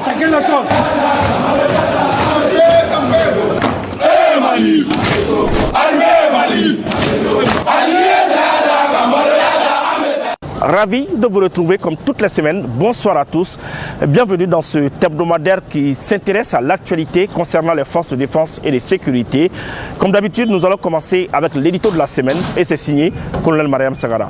Attaquez la sorte. Mali. Mali. Ravi de vous retrouver comme toutes les semaines. Bonsoir à tous. Bienvenue dans ce hebdomadaire qui s'intéresse à l'actualité concernant les forces de défense et de sécurité. Comme d'habitude, nous allons commencer avec l'édito de la semaine et c'est signé Colonel Mariam Sagara.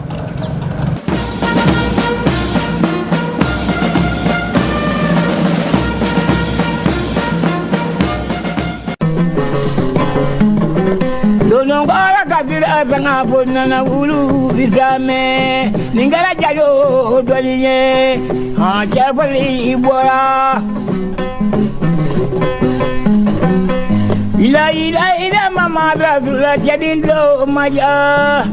Zanga bonana wulu bizame ningara jayo doliye ha jabali ibora ila mama brazula jadindo maja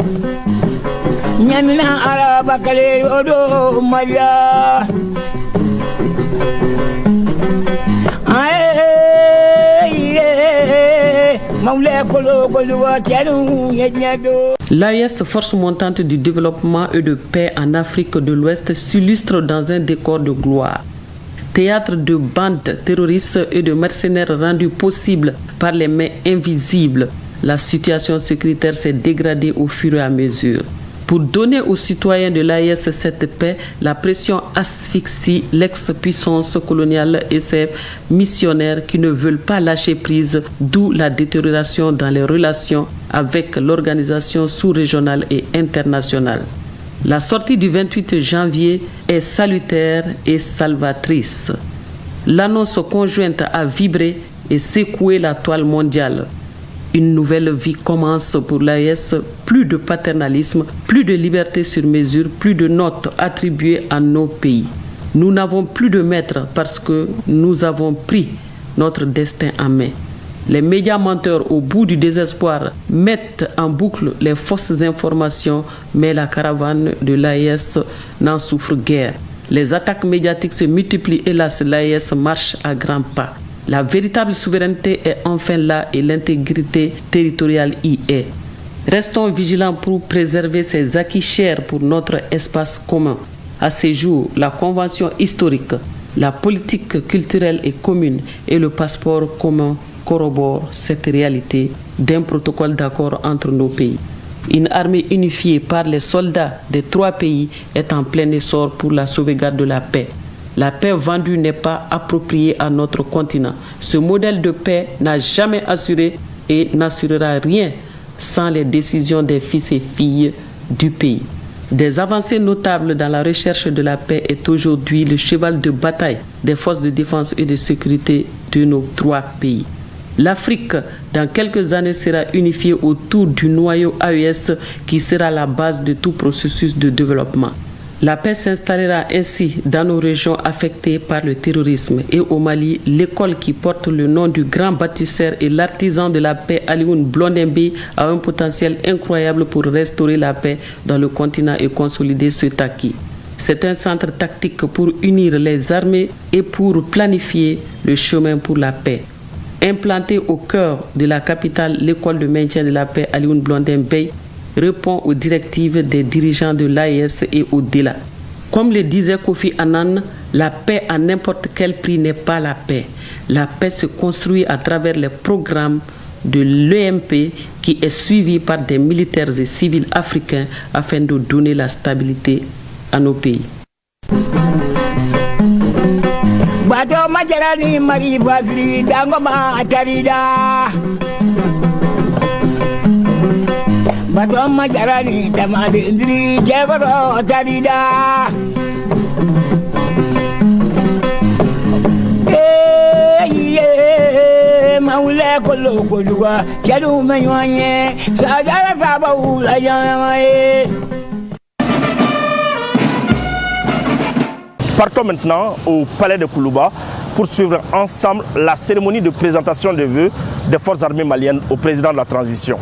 nyamina araba kale odo maja L'AES, force montante du développement et de paix en Afrique de l'Ouest, s'illustre dans un décor de gloire. Théâtre de bandes terroristes et de mercenaires rendus possibles par les mains invisibles, la situation sécuritaire s'est dégradée au fur et à mesure. Pour donner aux citoyens de l'AES cette paix, la pression asphyxie l'ex-puissance coloniale et ses missionnaires qui ne veulent pas lâcher prise, d'où la détérioration dans les relations avec l'organisation sous-régionale et internationale. La sortie du 28 janvier est salutaire et salvatrice. L'annonce conjointe a vibré et secoué la toile mondiale. Une nouvelle vie commence pour l'AES, plus de paternalisme, plus de liberté sur mesure, plus de notes attribuées à nos pays. Nous n'avons plus de maître parce que nous avons pris notre destin en main. Les médias menteurs au bout du désespoir mettent en boucle les fausses informations, mais la caravane de l'AES n'en souffre guère. Les attaques médiatiques se multiplient, hélas, l'AES marche à grands pas. La véritable souveraineté est enfin là et l'intégrité territoriale y est. Restons vigilants pour préserver ces acquis chers pour notre espace commun. À ces jours, la convention historique, la politique culturelle et commune et le passeport commun corroborent cette réalité d'un protocole d'accord entre nos pays. Une armée unifiée par les soldats des trois pays est en plein essor pour la sauvegarde de la paix. La paix vendue n'est pas appropriée à notre continent. Ce modèle de paix n'a jamais assuré et n'assurera rien sans les décisions des fils et filles du pays. Des avancées notables dans la recherche de la paix est aujourd'hui le cheval de bataille des forces de défense et de sécurité de nos trois pays. L'Afrique, dans quelques années, sera unifiée autour du noyau AES qui sera la base de tout processus de développement. La paix s'installera ainsi dans nos régions affectées par le terrorisme et au Mali, l'école qui porte le nom du grand bâtisseur et l'artisan de la paix Alioune Blondin Beye a un potentiel incroyable pour restaurer la paix dans le continent et consolider cet acquis. C'est un centre tactique pour unir les armées et pour planifier le chemin pour la paix. Implanté au cœur de la capitale, l'école de maintien de la paix Alioune Blondin Beye répond aux directives des dirigeants de l'AES et au-delà. Comme le disait Kofi Annan, la paix à n'importe quel prix n'est pas la paix. La paix se construit à travers les programmes de l'EMP qui est suivi par des militaires et civils africains afin de donner la stabilité à nos pays. Badoma jarani tamade indri jebaro tarida maule kolo kolwa jalu menwanye sajara sabahu la yamae. Partons maintenant au palais de Koulouba pour suivre ensemble la cérémonie de présentation de vœux des forces armées maliennes au président de la transition.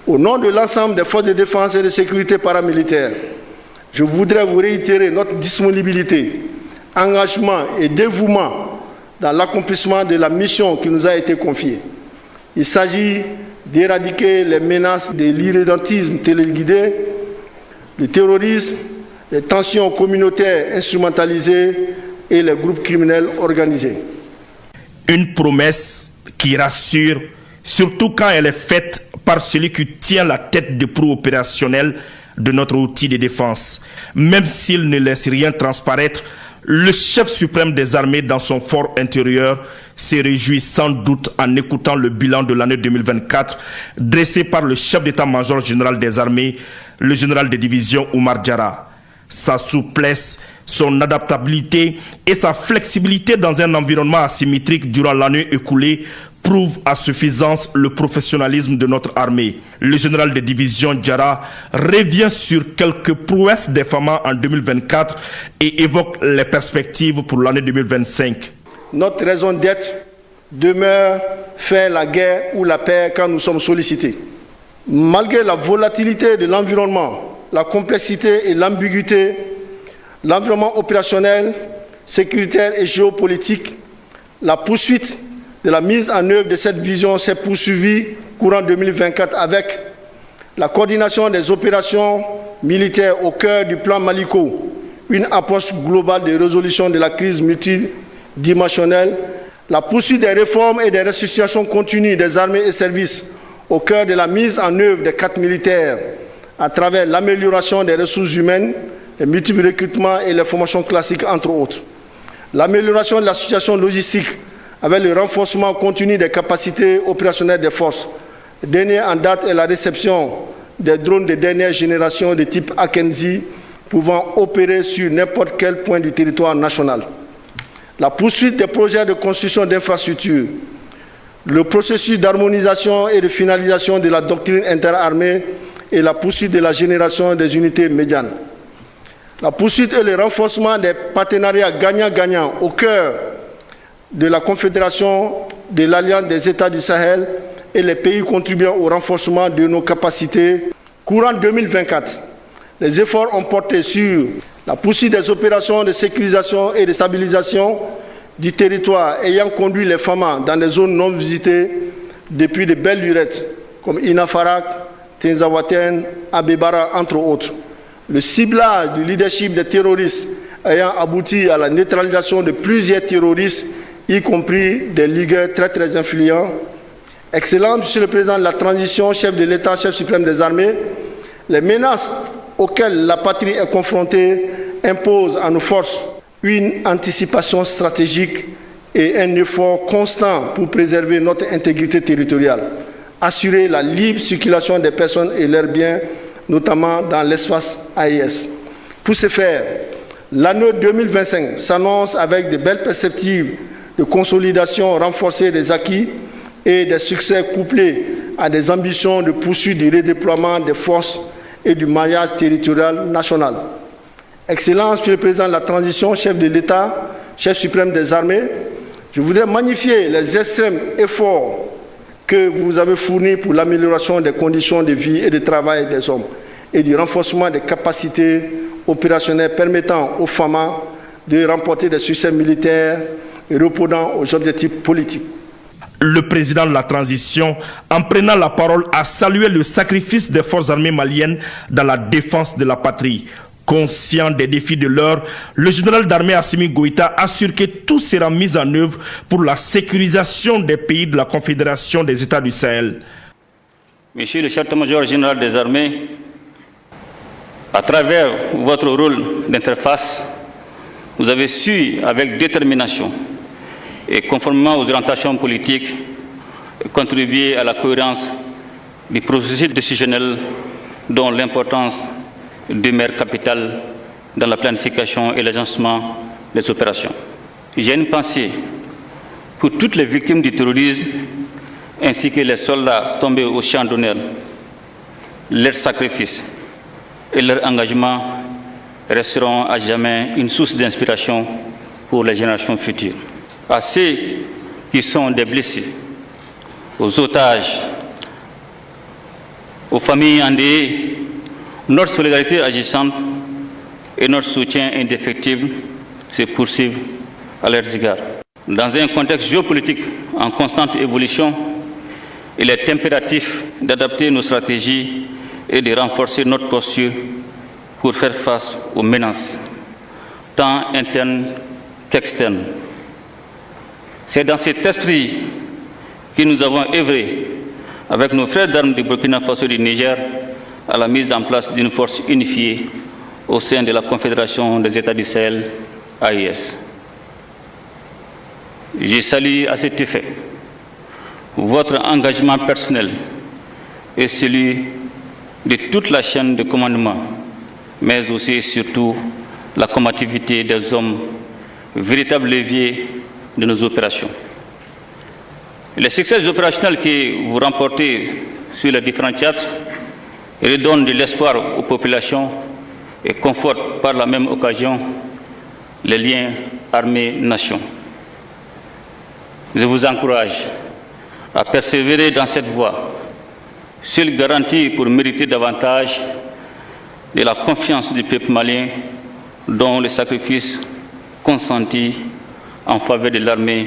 Au nom de l'ensemble des forces de défense et de sécurité paramilitaires, je voudrais vous réitérer notre disponibilité, engagement et dévouement dans l'accomplissement de la mission qui nous a été confiée. Il s'agit d'éradiquer les menaces de l'irrédentisme téléguidé, le terrorisme, les tensions communautaires instrumentalisées et les groupes criminels organisés. Une promesse qui rassure, surtout quand elle est faite par celui qui tient la tête de proue opérationnelle de notre outil de défense. Même s'il ne laisse rien transparaître, le chef suprême des armées dans son fort intérieur se réjouit sans doute en écoutant le bilan de l'année 2024 dressé par le chef d'état-major général des armées, le général de division Oumar Diarra. Sa souplesse, son adaptabilité et sa flexibilité dans un environnement asymétrique durant l'année écoulée prouvent à suffisance le professionnalisme de notre armée. Le général de division Diarra revient sur quelques prouesses des FAMA en 2024 et évoque les perspectives pour l'année 2025. Notre raison d'être demeure faire la guerre ou la paix quand nous sommes sollicités. Malgré la volatilité de l'environnement, la complexité et l'ambiguïté, l'environnement opérationnel, sécuritaire et géopolitique, la poursuite de la mise en œuvre de cette vision s'est poursuivie courant 2024 avec la coordination des opérations militaires au cœur du plan Maliko, une approche globale de résolution de la crise multidimensionnelle, la poursuite des réformes et des restructurations continues des armées et services au cœur de la mise en œuvre des cadres militaires à travers l'amélioration des ressources humaines, les multiples recrutements et les formations classiques, entre autres. L'amélioration de la situation logistique avec le renforcement continu des capacités opérationnelles des forces. Le dernier en date est la réception des drones de dernière génération de type Akenzi pouvant opérer sur n'importe quel point du territoire national. La poursuite des projets de construction d'infrastructures, le processus d'harmonisation et de finalisation de la doctrine interarmée et la poursuite de la génération des unités médianes. La poursuite et le renforcement des partenariats gagnant-gagnant au cœur de la Confédération de l'Alliance des États du Sahel et les pays contribuant au renforcement de nos capacités. Courant 2024, les efforts ont porté sur la poursuite des opérations de sécurisation et de stabilisation du territoire ayant conduit les FAMA dans des zones non visitées depuis de belles lurettes comme Inafarak, Tenzawaten, Abebara, entre autres. Le ciblage du leadership des terroristes ayant abouti à la neutralisation de plusieurs terroristes, y compris des ligueurs très influents. Excellent, Monsieur le Président de la transition, chef de l'État, chef suprême des armées, les menaces auxquelles la patrie est confrontée imposent à nos forces une anticipation stratégique et un effort constant pour préserver notre intégrité territoriale, assurer la libre circulation des personnes et leurs biens, notamment dans l'espace AES. Pour ce faire, l'année 2025 s'annonce avec de belles perspectives de consolidation renforcée des acquis et des succès couplés à des ambitions de poursuite du redéploiement des forces et du maillage territorial national. Excellence, Monsieur le Président de la transition, chef de l'État, chef suprême des armées, je voudrais magnifier les extrêmes efforts que vous avez fournis pour l'amélioration des conditions de vie et de travail des hommes et du renforcement des capacités opérationnelles permettant aux FAMA de remporter des succès militaires et répondant aux objectifs politiques. Le président de la transition, en prenant la parole, a salué le sacrifice des forces armées maliennes dans la défense de la patrie. Conscient des défis de l'heure, le général d'armée Assimi Goïta assure que tout sera mis en œuvre pour la sécurisation des pays de la Confédération des États du Sahel. Monsieur le chef-d'état-major général des armées, à travers votre rôle d'interface, vous avez su, avec détermination et conformément aux orientations politiques, contribuer à la cohérence du processus décisionnel dont l'importance demeure capitale dans la planification et l'agencement des opérations. J'ai une pensée pour toutes les victimes du terrorisme ainsi que les soldats tombés au champ d'honneur. Leurs sacrifices et leur engagement resteront à jamais une source d'inspiration pour les générations futures. À ceux qui sont des blessés, aux otages, aux familles endeuillées, notre solidarité agissante et notre soutien indéfectible se poursuivent à leurs égards. Dans un contexte géopolitique en constante évolution, il est impératif d'adapter nos stratégies et de renforcer notre posture pour faire face aux menaces, tant internes qu'externes. C'est dans cet esprit que nous avons œuvré avec nos frères d'armes du Burkina Faso et du Niger à la mise en place d'une force unifiée au sein de la Confédération des États du Sahel, AES. Je salue à cet effet votre engagement personnel et celui de toute la chaîne de commandement, mais aussi et surtout la combativité des hommes, véritables leviers de nos opérations. Les succès opérationnels que vous remportez sur les différents théâtres redonnent de l'espoir aux populations et confortent par la même occasion les liens armée-nation. Je vous encourage à persévérer dans cette voie, seule garantie pour mériter davantage de la confiance du peuple malien dont le sacrifice consenti en faveur de l'armée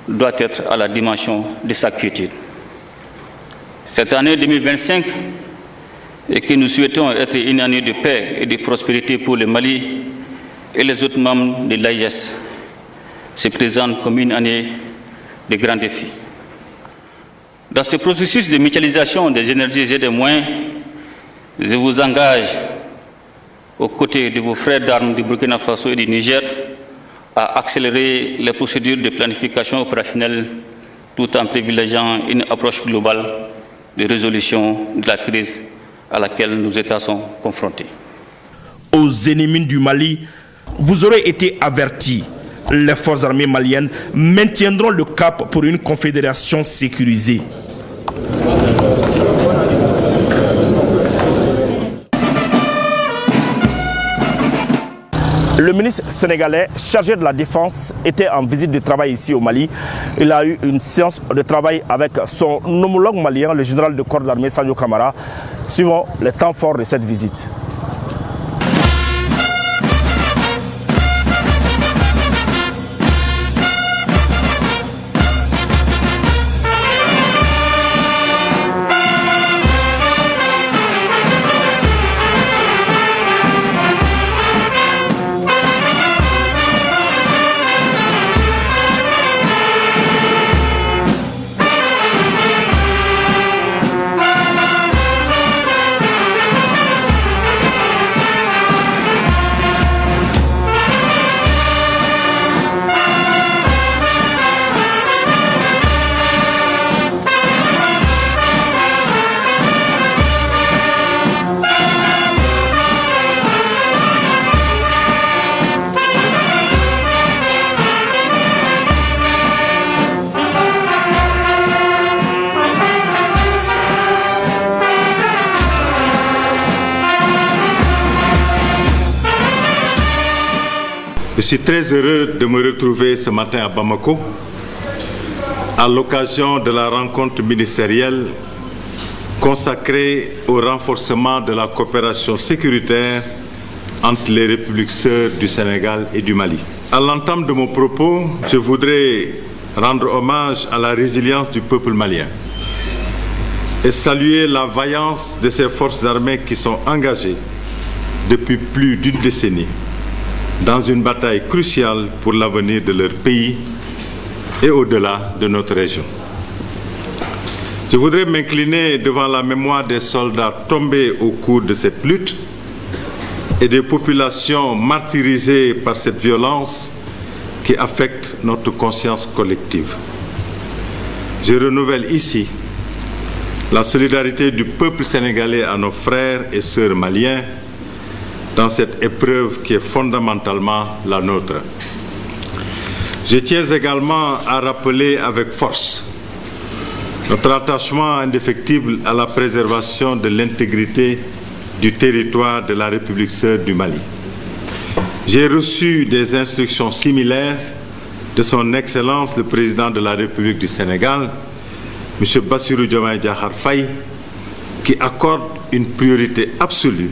doit être à la dimension de sa quiétude. Cette année 2025, et que nous souhaitons être une année de paix et de prospérité pour le Mali et les autres membres de l'AES, se présente comme une année de grands défis. Dans ce processus de mutualisation des énergies et des moyens, je vous engage, aux côtés de vos frères d'armes du Burkina Faso et du Niger, à accélérer les procédures de planification opérationnelle tout en privilégiant une approche globale de résolution de la crise à laquelle nos États sont confrontés. Aux ennemis du Mali, vous aurez été avertis. Les forces armées maliennes maintiendront le cap pour une confédération sécurisée. Le ministre sénégalais chargé de la Défense était en visite de travail ici au Mali. Il a eu une séance de travail avec son homologue malien, le général de corps d'armée Sadio Kamara. Suivons les temps forts de cette visite. Je suis très heureux de me retrouver ce matin à Bamako à l'occasion de la rencontre ministérielle consacrée au renforcement de la coopération sécuritaire entre les républiques sœurs du Sénégal et du Mali. À l'entame de mon propos, je voudrais rendre hommage à la résilience du peuple malien et saluer la vaillance de ces forces armées qui sont engagées depuis plus d'une décennie dans une bataille cruciale pour l'avenir de leur pays et au-delà de notre région. Je voudrais m'incliner devant la mémoire des soldats tombés au cours de cette lutte et des populations martyrisées par cette violence qui affecte notre conscience collective. Je renouvelle ici la solidarité du peuple sénégalais à nos frères et sœurs maliens dans cette épreuve qui est fondamentalement la nôtre. Je tiens également à rappeler avec force notre attachement indéfectible à la préservation de l'intégrité du territoire de la République sœur du Mali. J'ai reçu des instructions similaires de son Excellence le Président de la République du Sénégal, M. Bassirou Diomaye Diakhar Faye, qui accorde une priorité absolue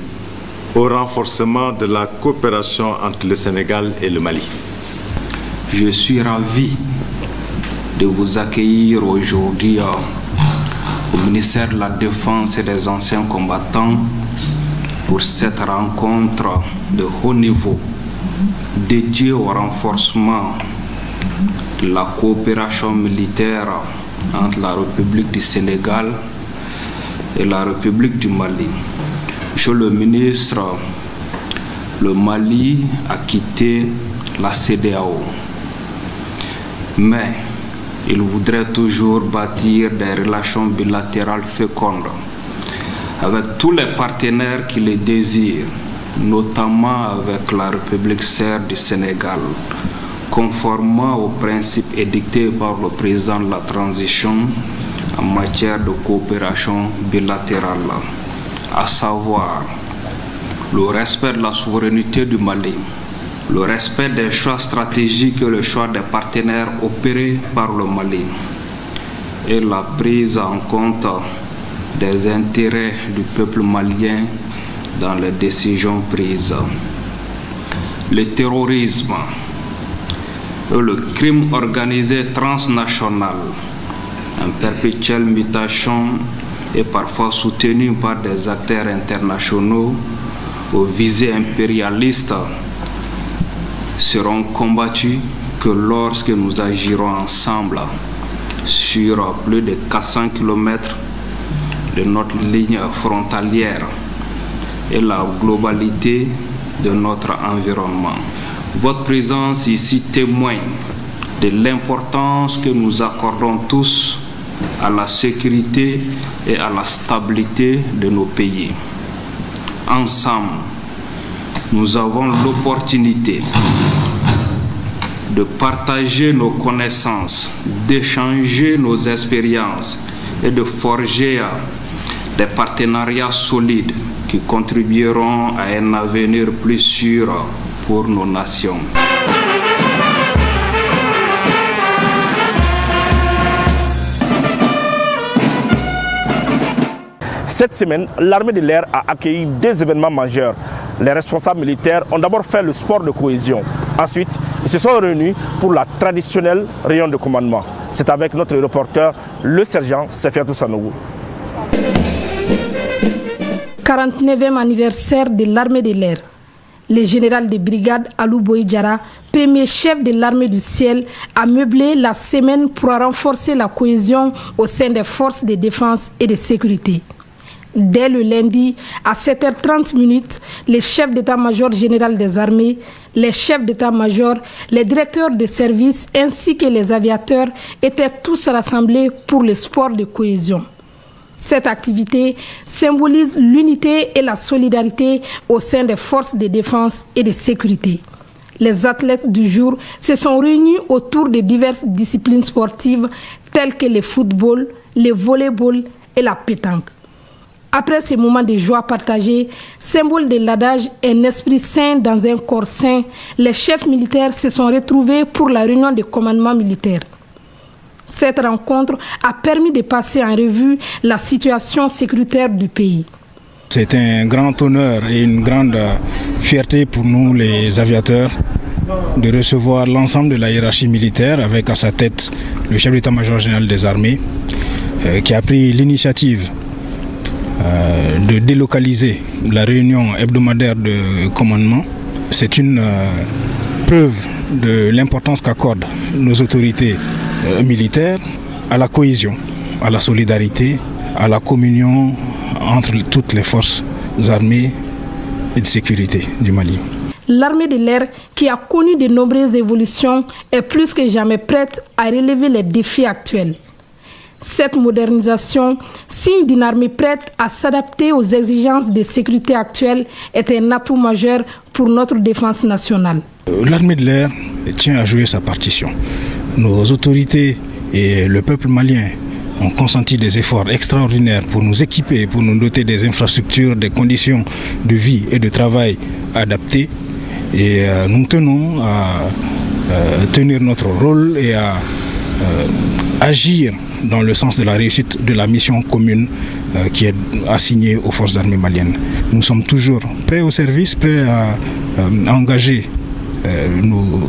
au renforcement de la coopération entre le Sénégal et le Mali. Je suis ravi de vous accueillir aujourd'hui au ministère de la Défense et des Anciens Combattants pour cette rencontre de haut niveau dédiée au renforcement de la coopération militaire entre la République du Sénégal et la République du Mali. Monsieur le ministre, le Mali a quitté la CEDEAO, mais il voudrait toujours bâtir des relations bilatérales fécondes avec tous les partenaires qui les désirent, notamment avec la République serbe du Sénégal, conformément aux principes édictés par le président de la transition en matière de coopération bilatérale, à savoir le respect de la souveraineté du Mali, le respect des choix stratégiques et le choix des partenaires opérés par le Mali, et la prise en compte des intérêts du peuple malien dans les décisions prises. Le terrorisme et le crime organisé transnational en perpétuelle mutation et parfois soutenu par des acteurs internationaux aux visées impérialistes seront combattus que lorsque nous agirons ensemble sur plus de 400 km de notre ligne frontalière et la globalité de notre environnement. Votre présence ici témoigne de l'importance que nous accordons tous à la sécurité et à la stabilité de nos pays. Ensemble, nous avons l'opportunité de partager nos connaissances, d'échanger nos expériences et de forger des partenariats solides qui contribueront à un avenir plus sûr pour nos nations. Cette semaine, l'armée de l'air a accueilli deux événements majeurs. Les responsables militaires ont d'abord fait le sport de cohésion. Ensuite, ils se sont réunis pour la traditionnelle réunion de commandement. C'est avec notre reporter, le sergent Sefiatou Sanogo. 49e anniversaire de l'armée de l'air. Le général de brigade Alou Boïdjara, premier chef de l'armée du ciel, a meublé la semaine pour renforcer la cohésion au sein des forces de défense et de sécurité. Dès le lundi, à 7h30, les chefs d'état-major général des armées, les chefs d'état-major, les directeurs de services ainsi que les aviateurs étaient tous rassemblés pour le sport de cohésion. Cette activité symbolise l'unité et la solidarité au sein des forces de défense et de sécurité. Les athlètes du jour se sont réunis autour de diverses disciplines sportives telles que le football, le volleyball et la pétanque. Après ces moments de joie partagés, symbole de l'adage « un esprit sain dans un corps sain », les chefs militaires se sont retrouvés pour la réunion de commandement militaire. Cette rencontre a permis de passer en revue la situation sécuritaire du pays. C'est un grand honneur et une grande fierté pour nous les aviateurs de recevoir l'ensemble de la hiérarchie militaire avec à sa tête le chef d'état-major général des armées qui a pris l'initiative de délocaliser la réunion hebdomadaire de commandement. C'est une preuve de l'importance qu'accordent nos autorités militaires à la cohésion, à la solidarité, à la communion entre toutes les forces armées et de sécurité du Mali. L'armée de l'air, qui a connu de nombreuses évolutions, est plus que jamais prête à relever les défis actuels. Cette modernisation, signe d'une armée prête à s'adapter aux exigences de sécurité actuelles, est un atout majeur pour notre défense nationale. L'armée de l'air tient à jouer sa partition. Nos autorités et le peuple malien ont consenti des efforts extraordinaires pour nous équiper, pour nous doter des infrastructures, des conditions de vie et de travail adaptées. Et nous tenons à tenir notre rôle et à agir dans le sens de la réussite de la mission commune qui est assignée aux forces armées maliennes. Nous sommes toujours prêts au service, prêts à engager nos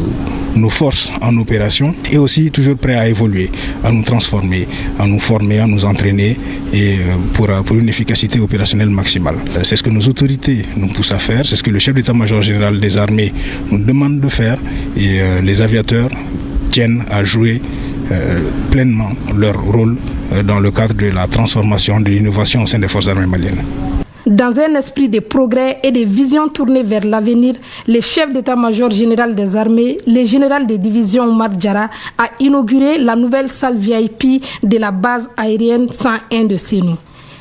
nos forces en opération et aussi toujours prêt à évoluer, à nous transformer, à nous former, à nous entraîner et pour une efficacité opérationnelle maximale. C'est ce que nos autorités nous poussent à faire, c'est ce que le chef d'état-major général des armées nous demande de faire et les aviateurs tiennent à jouer pleinement leur rôle dans le cadre de la transformation, de l'innovation au sein des forces armées maliennes. Dans un esprit de progrès et de vision tournée vers l'avenir, le chef d'état-major général des armées, le général de division Oumar Diarra, a inauguré la nouvelle salle VIP de la base aérienne 101 de Sénou.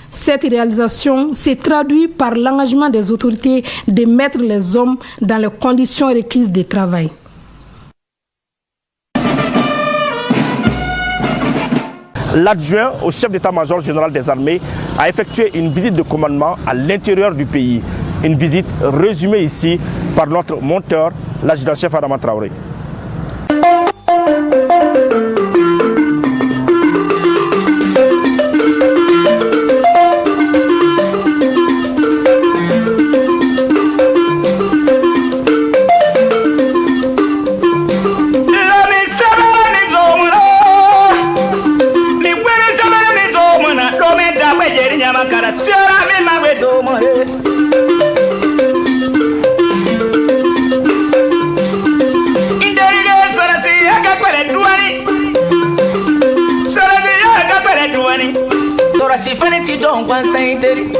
Cette réalisation s'est traduite par l'engagement des autorités de mettre les hommes dans les conditions requises de travail. L'adjoint au chef d'état-major général des armées a effectué une visite de commandement à l'intérieur du pays. Une visite résumée ici par notre monteur, l'adjudant-chef Adama Traoré. Sifaneti don kwansa inderi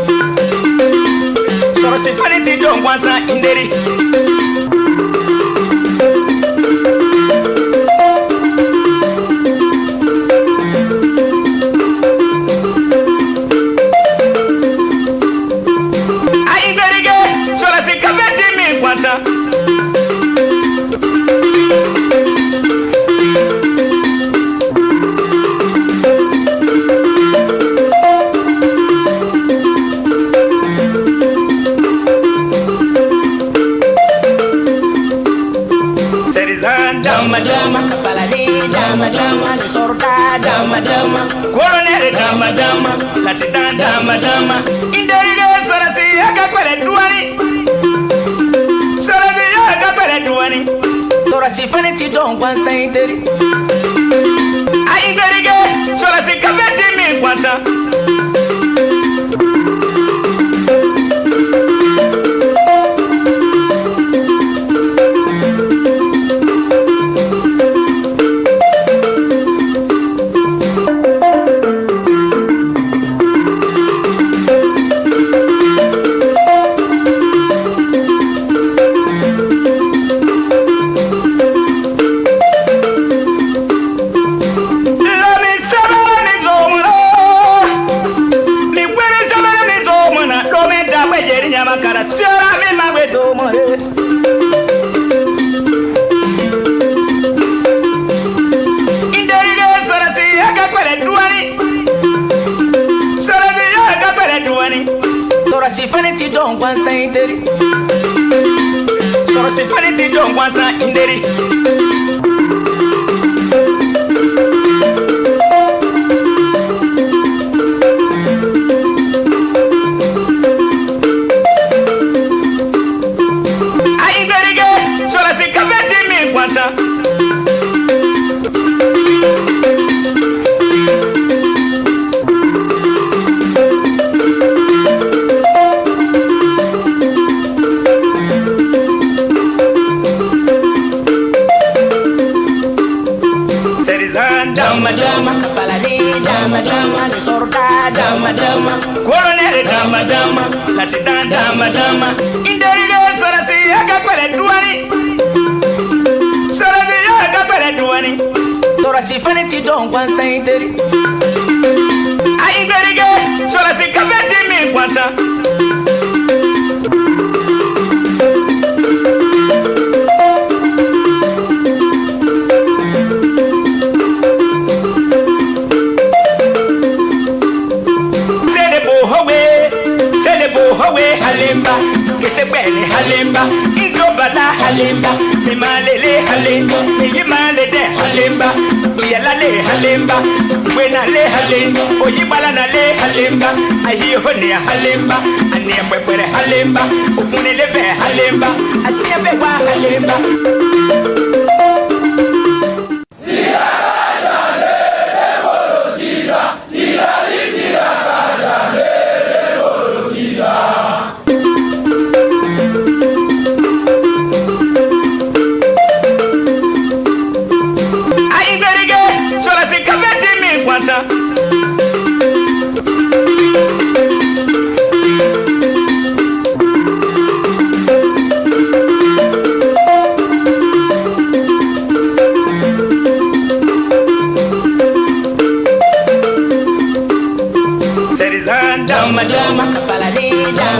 Soro sifaneti don kwansa inderi Ai berige soro sikabeti mi kwansa Dama kepala di dama le sorda dama colonel dama lasita dama inderi de sorati akakwere duani sorati akakwere duani torasi faneti don kwansa inderi ai berige sorasi kabeti mi kwansa Sifaneti don kwansa inderi Soro sifaneti don kwansa inderi Ai berige soro sikabeti mi kwansa dama kepala di dama le sorda dama colonel dama lasita dama inderi de sorati akakwere duani sorati akakwere duani torasi faneti don kwansa inderi ai berige sorasi kabeti mi kwansa Halimba, que se pele Halimba, insobala Halimba, ni malele Halimba, ni malede Halimba, yalale Halimba, buena le Halimba, oyibala na le Halimba, ahi hone Halimba, ani pepere Halimba, ufune lebe Halimba, asiabe wa Halimba.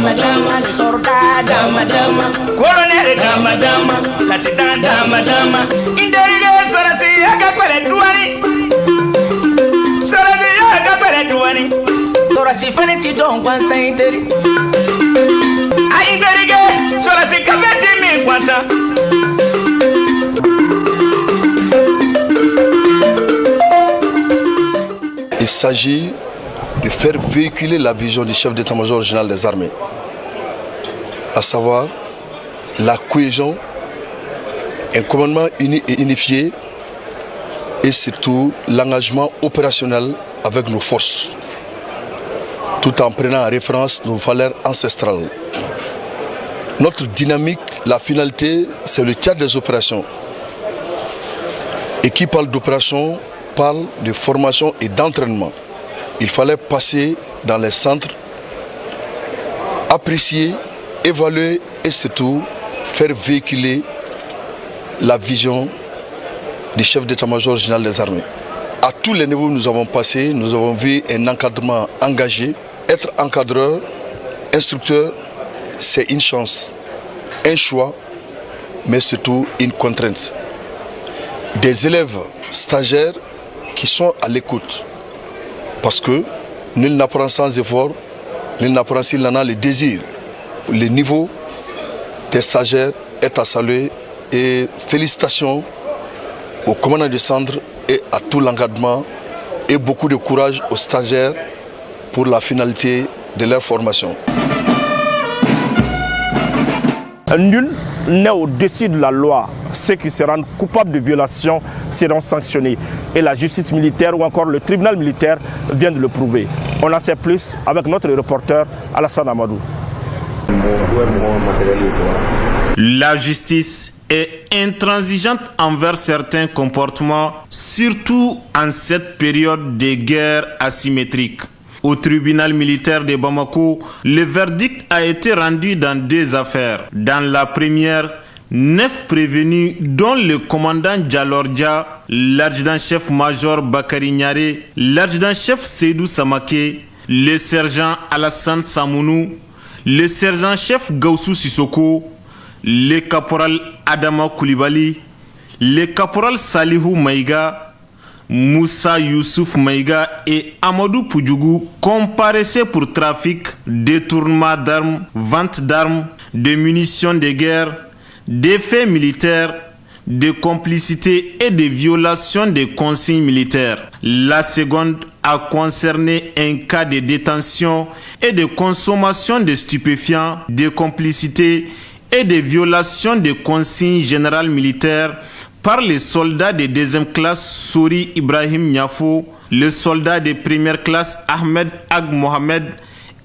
dama dama, les soldats dama dama, colonel dama dama, l'assistant dama dama. Indérigue sorati akakwele douani, sorati akakwele douani. Sorati faneti don kwansa interi. Ay indérigue sorati kabeti mi kwansa. Il s'agit de faire véhiculer la vision du chef d'état-major général des armées, à savoir la cohésion, un commandement uni et unifié et surtout l'engagement opérationnel avec nos forces, tout en prenant en référence nos valeurs ancestrales. Notre dynamique, la finalité, c'est le cadre des opérations. Et qui parle d'opération parle de formation et d'entraînement. Il fallait passer dans les centres, apprécier, évaluer et surtout faire véhiculer la vision du chef d'état-major général des armées. À tous les niveaux où nous avons passé, nous avons vu un encadrement engagé. Être encadreur, instructeur, c'est une chance, un choix, mais surtout une contrainte. Des élèves stagiaires qui sont à l'écoute. Parce que nul n'apprend sans effort, nul n'apprend s'il en a le désir. Le niveau des stagiaires est à saluer et félicitations au commandant du centre et à tout l'encadrement et beaucoup de courage aux stagiaires pour la finalité de leur formation. Nul n'est au-dessus de la loi. Ceux qui se rendent coupables de violation seront sanctionnés. Et la justice militaire ou encore le tribunal militaire vient de le prouver. On en sait plus avec notre reporter Alassane Amadou. La justice est intransigeante envers certains comportements, surtout en cette période de guerre asymétrique. Au tribunal militaire de Bamako, le verdict a été rendu dans 2 affaires. Dans la première, 9 prévenus, dont le commandant Djalordja, l'adjudant-chef-major Bakari Niare, l'adjudant-chef Seydou Samake, le sergent Alassane Samounou, le sergent-chef Gaussou Sissoko, le caporal Adama Koulibaly, le caporal Salihou Maïga, Moussa Youssouf Maïga et Amadou Poudjougou comparaissaient pour trafic, détournement d'armes, vente d'armes, de munitions de guerre, des faits militaires, de complicité et de violation des consignes militaires. La seconde a concerné un cas de détention et de consommation de stupéfiants, de complicité et de violation des consignes générales militaires par les soldats de 2e classe Souri Ibrahim Niafo, le soldat de 1re classe Ahmed Ag Mohamed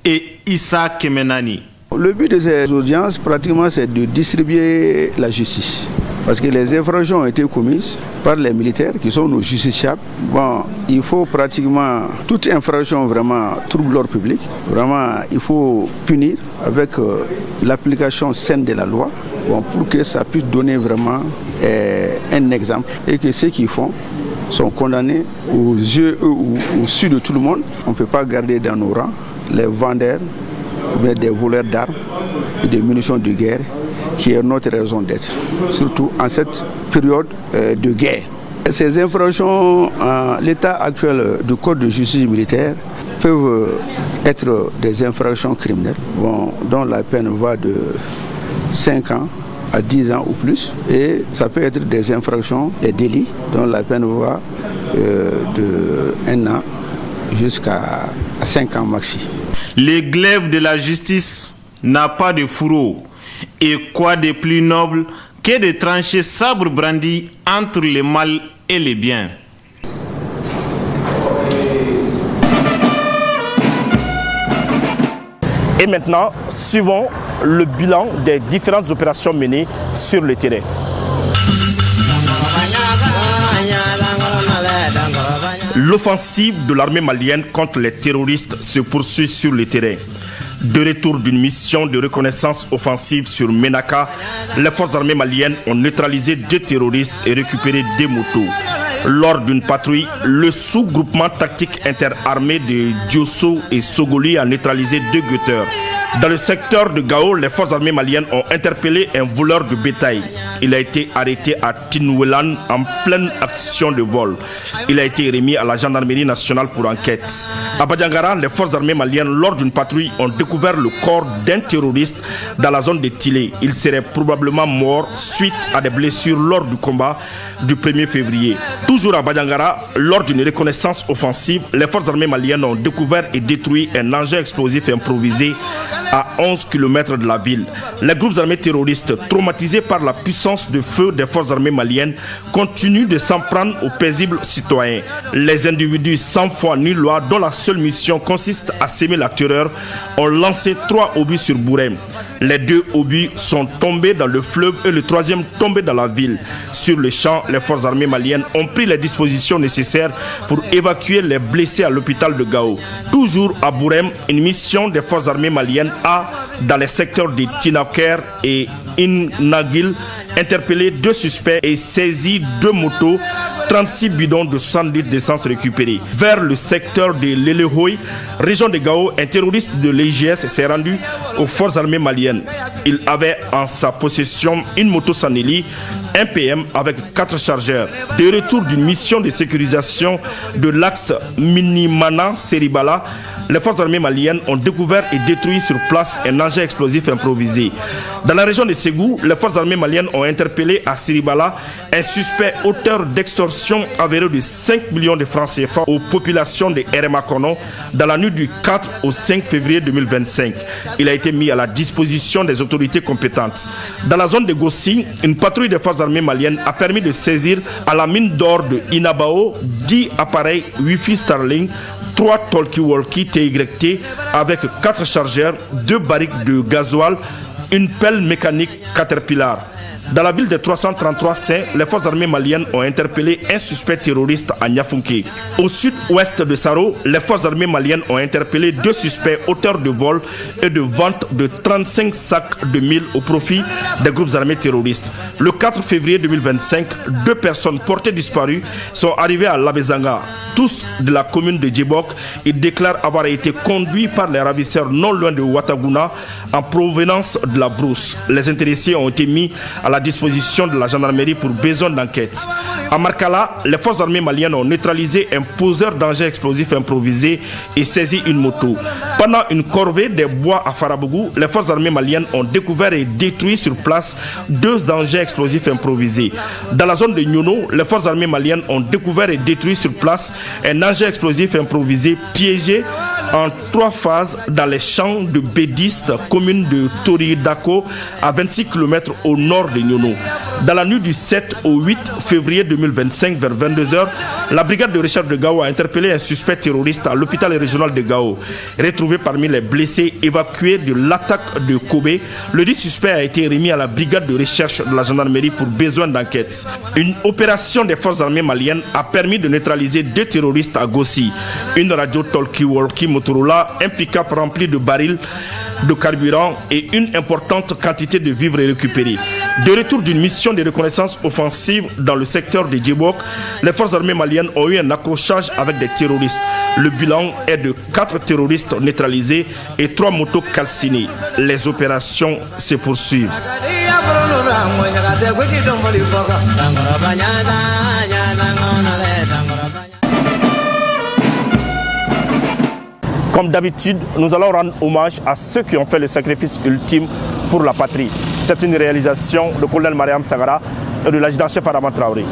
et Issa Kemenani. Le but de ces audiences, pratiquement, c'est de distribuer la justice. Parce que les infractions ont été commises par les militaires qui sont nos justiciables. Bon, il faut pratiquement, toute infraction vraiment trouble l'ordre public. Vraiment, il faut punir avec l'application saine de la loi. Bon, pour que ça puisse donner vraiment un exemple et que ceux qui font sont condamnés aux yeux ou aux yeux de tout le monde. On ne peut pas garder dans nos rangs les vendeurs, des voleurs d'armes et de munitions de guerre qui est notre raison d'être, surtout en cette période de guerre. Ces infractions, l'état actuel du code de justice militaire peuvent être des infractions criminelles, dont la peine va de 5 ans à 10 ans ou plus, et ça peut être des infractions, des délits, dont la peine va de 1 an jusqu'à 5 ans maxi. Le glaive de la justice n'a pas de fourreau. Et quoi de plus noble que de trancher sabre brandi entre le mal et le bien. Et maintenant, suivons le bilan des différentes opérations menées sur le terrain. L'offensive de l'armée malienne contre les terroristes se poursuit sur le terrain. De retour d'une mission de reconnaissance offensive sur Ménaka, les forces armées maliennes ont neutralisé 2 terroristes et récupéré 2 motos. Lors d'une patrouille, le sous-groupement tactique interarmé de Diosso et Sogoli a neutralisé 2 guetteurs. Dans le secteur de Gao, les forces armées maliennes ont interpellé un voleur de bétail. Il a été arrêté à Tinouelan en pleine action de vol. Il a été remis à la gendarmerie nationale pour enquête. À Badjangara, les forces armées maliennes, lors d'une patrouille, ont découvert le corps d'un terroriste dans la zone de Tilé. Il serait probablement mort suite à des blessures lors du combat du 1er février. Toujours à Badjangara, lors d'une reconnaissance offensive, les forces armées maliennes ont découvert et détruit un engin explosif improvisé à 11 km de la ville. Les groupes armés terroristes, traumatisés par la puissance de feu des forces armées maliennes, continuent de s'en prendre aux paisibles citoyens. Les individus sans foi ni loi, dont la seule mission consiste à s'aimer la terreur, ont lancé 3 obus sur Bourem. Les 2 obus sont tombés dans le fleuve et le 3e tombé dans la ville. Sur le champ, les forces armées maliennes ont pris les dispositions nécessaires pour évacuer les blessés à l'hôpital de Gao. Toujours à Bourem, une mission des forces armées maliennes a, dans les secteurs de Tinaker et Innagil, interpellé 2 suspects et saisi 2 motos, 36 bidons de 70 litres d'essence récupérés. Vers le secteur de Lelehoy, région de Gao, un terroriste de l'IGS s'est rendu aux forces armées maliennes. Il avait en sa possession une moto Saneli, un PM avec 4 chargeurs. De retour d'une mission de sécurisation de l'axe Minimana-Seribala, les forces armées maliennes ont découvert et détruit sur place un engin explosif improvisé. Dans la région de Ségou, les forces armées maliennes ont interpellé à Seribala un suspect auteur d'extorsion avérée de 5 millions de francs CFA aux populations de Eremakono dans la nuit du 4 au 5 février 2025. Il a été mis à la disposition des autorités compétentes. Dans la zone de Gossi, une patrouille des forces armées maliennes a permis de saisir à la mine d'or de Inabao 10 appareils Wi-Fi Starlink, 3 talkie-walkie TYT avec 4 chargeurs, 2 barriques de gasoil, une pelle mécanique Caterpillar. Dans la ville de 333 Saint, les forces armées maliennes ont interpellé un suspect terroriste à Niafunké. Au sud-ouest de Saro, les forces armées maliennes ont interpellé 2 suspects auteurs de vol et de vente de 35 sacs de mil au profit des groupes armés terroristes. Le 4 février 2025, 2 personnes portées disparues sont arrivées à Labezanga, tous de la commune de Djibok. Ils déclarent avoir été conduits par les ravisseurs non loin de Ouattaguna en provenance de la brousse. Les intéressés ont été mis à la disposition de la gendarmerie pour besoin d'enquête. À Markala, les forces armées maliennes ont neutralisé un poseur d'engins explosifs improvisé et saisi une moto. Pendant une corvée des bois à Farabougou, les forces armées maliennes ont découvert et détruit sur place 2 engins explosifs improvisés. Dans la zone de Nyono, les forces armées maliennes ont découvert et détruit sur place un engin explosif improvisé piégé en 3 phases dans les champs de Bédiste, commune de Toridako, à 26 km au nord de Nyono. Dans la nuit du 7 au 8 février 2025, vers 22h, la brigade de recherche de Gao a interpellé un suspect terroriste à l'hôpital régional de Gao. Retrouvé parmi les blessés évacués de l'attaque de Kobe, le dit suspect a été remis à la brigade de recherche de la gendarmerie pour besoin d'enquête. Une opération des forces armées maliennes a permis de neutraliser 2 terroristes à Gossi. Une radio talkie-walkie Motorola, un pick-up rempli de barils de carburant et une importante quantité de vivres récupérés. De retour d'une mission de reconnaissance offensive dans le secteur de Djibok, les forces armées maliennes ont eu un accrochage avec des terroristes. Le bilan est de 4 terroristes neutralisés et 3 motos calcinées. Les opérations se poursuivent. Comme d'habitude, nous allons rendre hommage à ceux qui ont fait le sacrifice ultime pour la patrie. C'est une réalisation de colonel Mariam Sagara et de l'adjudant-chef Adama Traoré.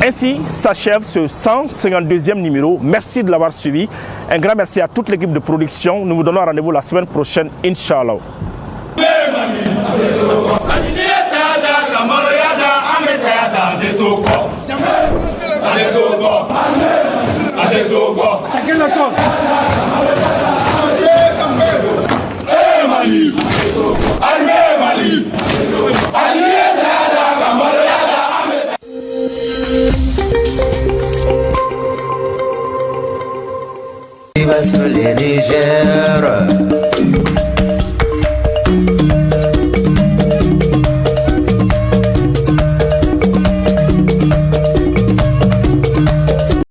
Ainsi s'achève ce 152e numéro. Merci de l'avoir suivi. Un grand merci à toute l'équipe de production. Nous vous donnons rendez-vous la semaine prochaine, Inch'Allah. Les Niger.